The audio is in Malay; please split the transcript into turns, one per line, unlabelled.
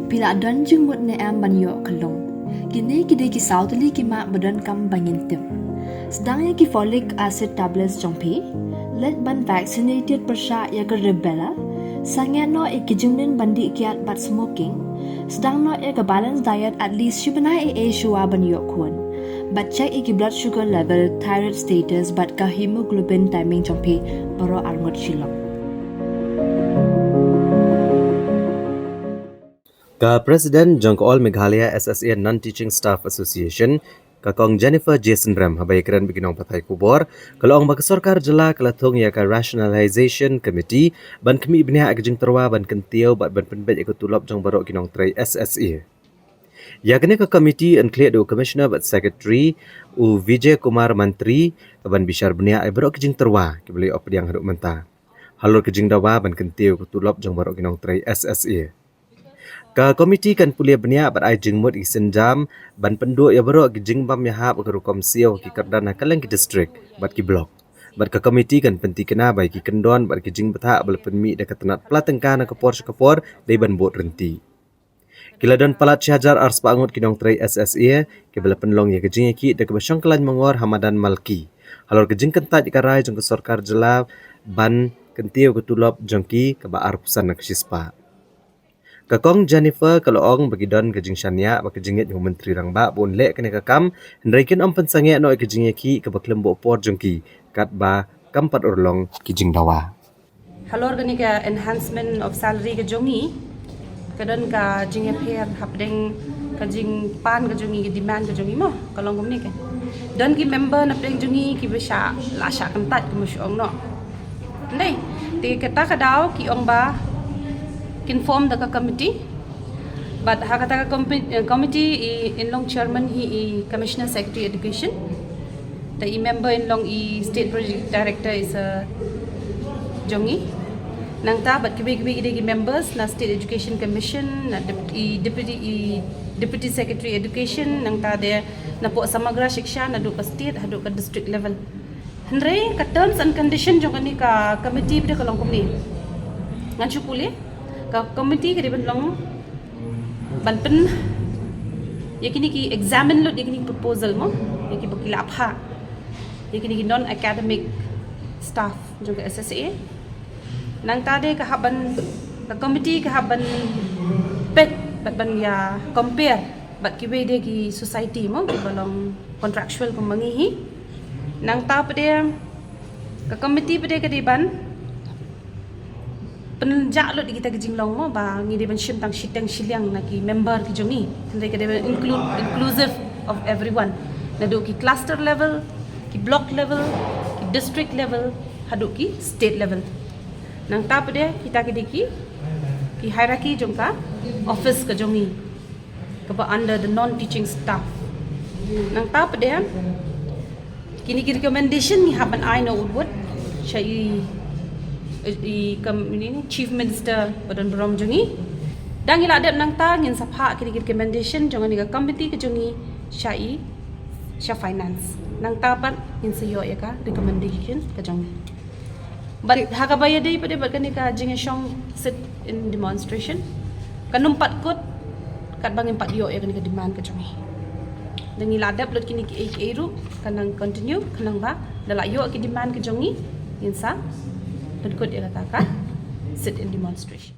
pila dan jengmut ne am banyo kalong. Kini kide ki sautli ki ma badan kam bangintim. Sedangnya ki folic acid tablets jongpi, let ban vaccinated persya ya ke rebella, sangya no ikijungnin bandi kiat bat smoking, sedang no ya ke balance diet at least syubenai shua banyo kun. But check iki blood sugar level, thyroid status, but ka hemoglobin timing jongpi baro arngot shilong.
Ka Presiden Jangkol Meghalaya SSA Non-Teaching Staff Association, kakong Jennifer Jason Ram habai keren biginong patay kubor, kalau ang magsorkar jela kalatung ya ka Rationalization Committee ban kami ibniha agajing terwa ban Kyntiew ban penbet ikut Tulop jang barok Nongtrei SSA. Ya kene ka committee include the commissioner but secretary u Vijay Kumar Mantri ban bishar bnia ai barok kajing terwa ki beli op yang haduk menta. Halor ke Jingdawa ban Kyntiew ku Tulop jang barok Nongtrei SSA. Ka komiti kan pulia benia bat ai jingmut isen jam ban penduk ya baro ki jingbam ya hab ke rukom sio ki kardana kaleng ki district bat ki blok bat ka komiti kan penti kena bai ki kendon bat ki jing betha bal penmi de katenat platengka na kapor dei ban bot renti kiladon palat syajar ars pangut ki Nongtrei SSA ki bal penlong ya ki jing ki de ke basyangkelan mangor Hamadan Malki halor ki jing kentat ki karai jong ke sarkar jela ban Kyntiew ke Tulop jongki ke ba arpusan na kesispa. Kakong Jennifer kalau ong bagi don kejing syania bagi jingit yung menteri rang ba bon lek kene kakam hendaikin om pensangya no kejing ki ke baklembo por jongki kat ba kampat urlong ki Jingdawa.
Halor gani ka enhancement of salary ke jongi kadon ka jingye pher hapdeng ka jing pan ka jongi ke demand ka jongi mo kalong gumni ke don ki member na pdeng jongi ki besha la sha kantat ke musyong no ndai te kata kadaw ki ong ba inform the committee but hakata committee in long chairman he commissioner secretary education the member in long state project director is jongi nang ta but kibi ide members na state education commission na deputy secretary education nang ta de na po samagra shiksha na do ka state hadu ka district level hendrai ka terms and condition jong ka committee bide kalong kumni ngachu puli ka committee ke depan long banpen yakini ki examine lo yakini proposal mo yakini bakila apha yakini ki non academic staff jong ke SSA nang tade ka haban ka committee ka haban pet ban ya compare bat ki wede ki society mo ki balong contractual ko mangihi nang ta pade ka committee pade ka depan penjak lo di kita kejing long mo ba ngi deban shim tang shitang shiliang na ki member ki jongi tendai ka deban inclusive of everyone na do ki cluster level ki block level ki district level hadu ki state level nang ta pade kita ki hierarchy jongka office ka jongi ka ba under the non teaching staff nang ta pade kini ki recommendation ni haban I know would syai Chief Minister Badan Berom Jongi dan ila adab nang ta ngin sapha kini recommendation jongan ni committee ke jongi syai sya finance nang ta ban ngin sayo ya ka recommendation ke jongi but haka baya dei pada bat kani ka jing syong sit in demonstration kanumpat kot kat bangin pat yo ya kani ka demand ke jongi dan ila adab lot kini ki eru kanang continue kanang ba dala yo ki demand ke jongi ngin sa dan kod dia katakan sit in demonstration.